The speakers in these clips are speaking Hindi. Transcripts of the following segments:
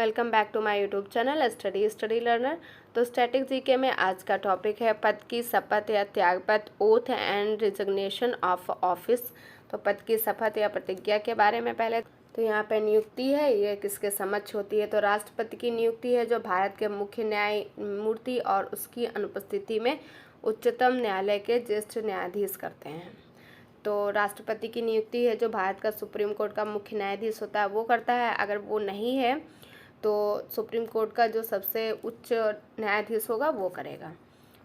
Welcome back to my YouTube channel study learner. तो स्टैटिक जीके में आज का टॉपिक है पद की शपथ या त्यागपत्र, oath and resignation of office. तो पद की शपथ या प्रतिज्ञा के बारे में पहले तो यहाँ पे नियुक्ति है, ये किसके समक्ष होती है। तो राष्ट्रपति की नियुक्ति है जो भारत के मुख्य न्यायमूर्ति और उसकी अनुपस्थिति में उच्चतम न्यायालय के ज्येष्ठ न्यायाधीश करते हैं। तो राष्ट्रपति की नियुक्ति है जो भारत का सुप्रीम कोर्ट का मुख्य न्यायाधीश होता है वो करता है। अगर वो नहीं है तो सुप्रीम कोर्ट का जो सबसे उच्च न्यायाधीश होगा वो करेगा।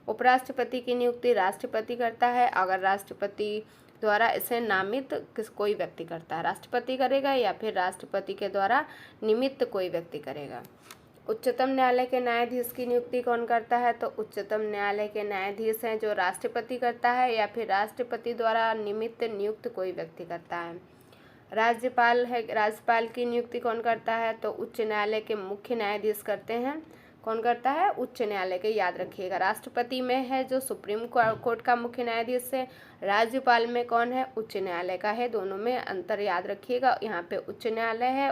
उपराष्ट्रपति की नियुक्ति राष्ट्रपति करता है। अगर राष्ट्रपति द्वारा इसे नामित कोई व्यक्ति करता है, राष्ट्रपति करेगा या फिर राष्ट्रपति के द्वारा निमित्त कोई व्यक्ति करेगा। उच्चतम न्यायालय के न्यायाधीश की नियुक्ति कौन करता है। तो उच्चतम न्यायालय के न्यायाधीश हैं जो राष्ट्रपति करता है या फिर राष्ट्रपति द्वारा निमित्त नियुक्त कोई व्यक्ति करता है। राज्यपाल है, राज्यपाल की नियुक्ति कौन करता है। तो उच्च न्यायालय के मुख्य न्यायाधीश करते हैं। कौन करता है, उच्च न्यायालय के, याद रखिएगा। राष्ट्रपति में है जो सुप्रीम कोर्ट का मुख्य न्यायाधीश है। राज्यपाल में कौन है, उच्च न्यायालय का है। दोनों में अंतर याद रखिएगा। यहाँ पे उच्च न्यायालय है,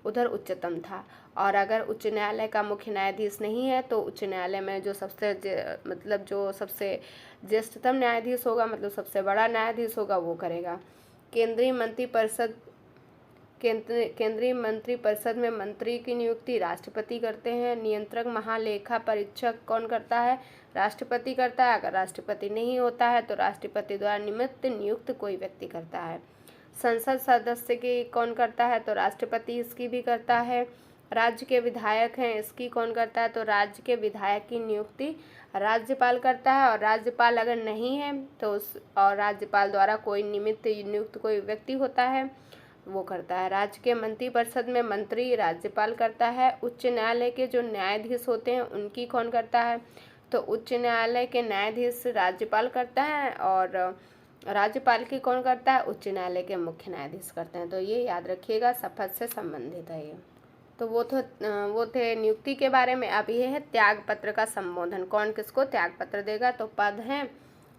उधर उच्चतम था। और अगर उच्च न्यायालय का मुख्य न्यायाधीश नहीं है तो उच्च न्यायालय में जो सबसे ज्येष्ठतम न्यायाधीश होगा, मतलब सबसे बड़ा न्यायाधीश होगा, वो करेगा। केंद्रीय मंत्रिपरिषद में मंत्री की नियुक्ति राष्ट्रपति करते हैं। नियंत्रक महालेखा परीक्षक कौन करता है, राष्ट्रपति करता है। अगर राष्ट्रपति नहीं होता है तो राष्ट्रपति द्वारा नियुक्त कोई व्यक्ति करता है। संसद सदस्य की कौन करता है, तो राष्ट्रपति इसकी भी करता है। राज्य के विधायक हैं, इसकी कौन करता है, तो राज्य के विधायक की नियुक्ति राज्यपाल करता है। और राज्यपाल अगर नहीं है तो और राज्यपाल द्वारा कोई नियुक्त कोई व्यक्ति होता है वो करता है। राज्य के मंत्रिपरिषद में मंत्री राज्यपाल करता है। उच्च न्यायालय के जो न्यायाधीश होते हैं उनकी कौन करता है, तो उच्च न्यायालय के न्यायाधीश राज्यपाल करता है और राज्यपाल की कौन करता है, उच्च न्यायालय के मुख्य न्यायाधीश करते हैं। तो ये याद रखिएगा, शपथ से संबंधित है ये। तो वो थे नियुक्ति के बारे में। अब ये है त्याग पत्र का संबोधन। कौन किसको त्याग पत्र देगा, तो पद हैं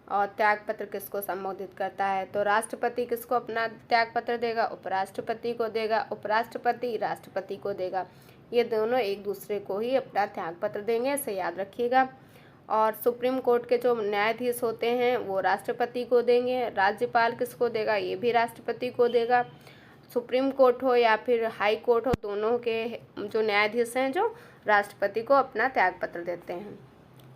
और त्याग पत्र किसको संबोधित करता है। तो राष्ट्रपति किसको अपना त्याग पत्र देगा, उपराष्ट्रपति को देगा। उपराष्ट्रपति राष्ट्रपति को देगा। ये दोनों एक दूसरे को ही अपना त्याग पत्र देंगे, इसे याद रखिएगा। और सुप्रीम कोर्ट के जो न्यायाधीश होते हैं वो राष्ट्रपति को देंगे। राज्यपाल किसको देगा, ये भी राष्ट्रपति को देगा। सुप्रीम कोर्ट हो या फिर हाई कोर्ट हो, दोनों के जो न्यायाधीश हैं जो राष्ट्रपति को अपना त्यागपत्र देते हैं।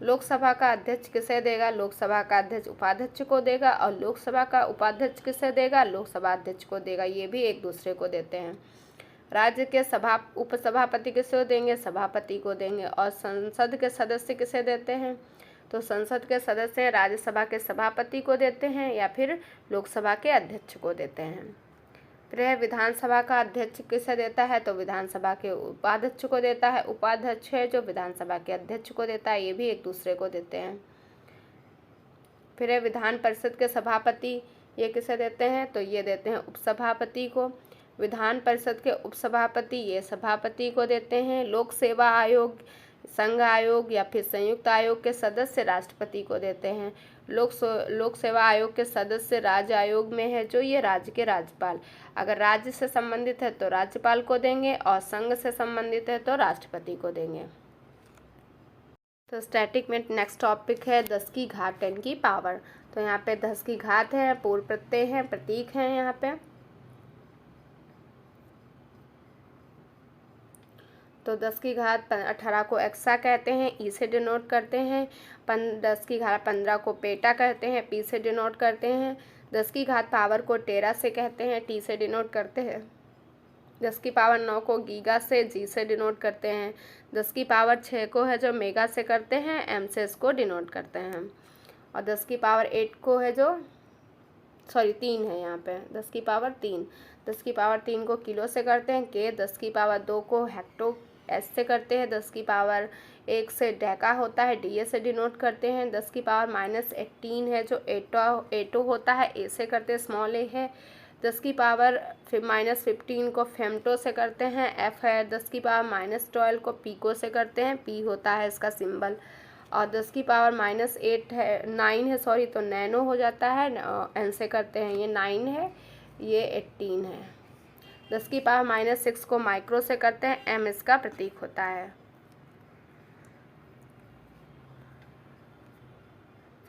लोकसभा का अध्यक्ष किसे देगा, लोकसभा का अध्यक्ष उपाध्यक्ष को देगा। और लोकसभा का उपाध्यक्ष किसे देगा, लोकसभा अध्यक्ष को देगा। ये भी एक दूसरे को देते हैं। राज्य के उपसभापति किसे देंगे, सभापति को देंगे। और संसद के सदस्य किसे देते हैं, तो संसद के सदस्य राज्यसभा के सभापति को देते हैं या फिर लोकसभा के अध्यक्ष को देते हैं। फिर विधानसभा का अध्यक्ष किसे देता है, तो विधानसभा के उपाध्यक्ष को देता है। उपाध्यक्ष है जो विधानसभा के अध्यक्ष को देता है, ये भी एक दूसरे को देते हैं। फिर विधान परिषद के सभापति, ये किसे देते हैं, तो ये देते हैं उपसभापति को। विधान परिषद के उपसभापति ये सभापति को देते हैं। लोक सेवा आयोग, संघ आयोग या फिर संयुक्त आयोग के सदस्य राष्ट्रपति को देते हैं। लोक सेवा आयोग के सदस्य राज्य आयोग में है जो ये राज्य के राज्यपाल, अगर राज्य से संबंधित है तो राज्यपाल को देंगे और संघ से संबंधित है तो राष्ट्रपति को देंगे। तो स्टैटिक में नेक्स्ट टॉपिक है 10 की घात 10 की पावर। तो यहाँ पे 10 की घात है, पूर्व प्रत्यय है, प्रतीक है यहाँ पे। तो 10 की घात 18 को एक्सा कहते हैं, ई से डिनोट करते हैं। 10 की घात 15 को पेटा कहते हैं, पी से डिनोट करते हैं। 10 की घात पावर को टेरा से कहते हैं, टी से डिनोट करते हैं। 10 की पावर 9 को गीगा से, जी से डिनोट करते हैं। 10 की पावर 6 को है जो मेगा से करते हैं, एम से इसको डिनोट करते हैं। और 10 की पावर 8 को है जो 3 है यहाँ पे, 10 की पावर 3। 10 की पावर 3 को किलो से करते हैं, के। 10 की पावर 2 को हेक्टो एस से करते हैं। 10 की पावर 1 से डेका होता है, डी ए से डिनोट करते हैं। 10 की पावर -18 है जो एटो होता है, ए से करते हैं, स्मॉल ए है। 10 की पावर -15 को फेमटो से करते हैं, एफ है। 10 की पावर -12 को पीको से करते हैं, पी होता है इसका सिंबल। और 10 की पावर -9 है तो नैनो हो जाता है, एन से करते हैं, ये 9 है, ये 18 है। 10⁻⁻6 को माइक्रो से करते हैं, m इसका प्रतीक होता है।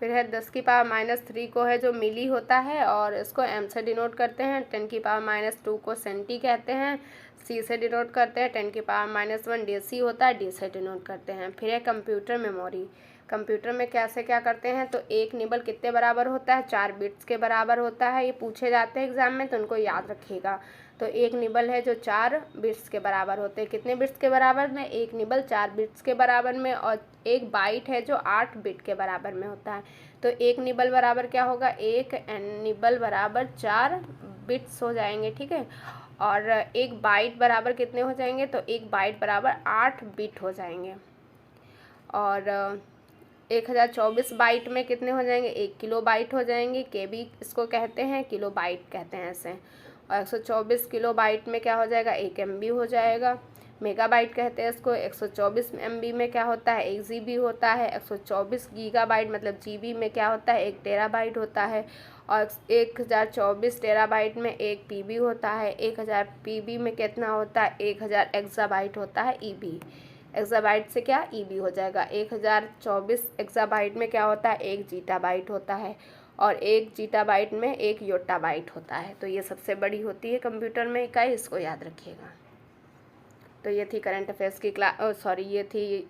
फिर है 10⁻³ को है जो मिली होता है और इसको m से डिनोट करते हैं। 10⁻² को सेंटी कहते हैं, c से डिनोट करते हैं। 10⁻⁻1 डेसी होता है, d से डिनोट करते हैं। फिर है कंप्यूटर मेमोरी। कंप्यूटर में कैसे क्या करते हैं, तो एक निबल कितने बराबर होता है, 4 बिट्स के बराबर होता है। ये पूछे जाते हैं एग्जाम में तो उनको याद रखिएगा। तो एक निबल है जो 4 बिट्स के बराबर होते हैं। कितने बिट्स के बराबर में, एक निबल 4 बिट्स के बराबर में। और एक बाइट है जो 8 बिट के बराबर में होता है। तो एक निबल बराबर क्या होगा, एक निबल बराबर 4 बिट्स हो जाएंगे, ठीक है। और एक बाइट बराबर कितने हो जाएंगे, तो एक बाइट बराबर 8 बिट हो जाएंगे। और 1024 बाइट में कितने हो जाएंगे, 1 किलो बाइट हो जाएंगे। KB इसको कहते हैं, किलो बाइट कहते हैं ऐसे। और 124 किलो बाइट में क्या हो जाएगा, 1 MB हो जाएगा। मेगाबाइट कहते हैं इसको। 124 MB में क्या होता है, 1 GB होता है। 124 गीगाबाइट मतलब GB में क्या होता है, 1 टेराबाइट होता है। और 1024 टेराबाइट में 1 PB होता है। 1000 PB में कितना होता है, 1000 एक्साबाइट होता है, EB। एक्साबाइट से क्या EB हो जाएगा। 1024 एक्साबाइट में क्या होता है, 1 जीटाबाइट होता है। और 1 जीटाबाइट में 1 योटाबाइट होता है। तो ये सबसे बड़ी होती है कंप्यूटर में इकाई, इसको याद रखिएगा। तो ये थी करंट अफेयर्स की ये थी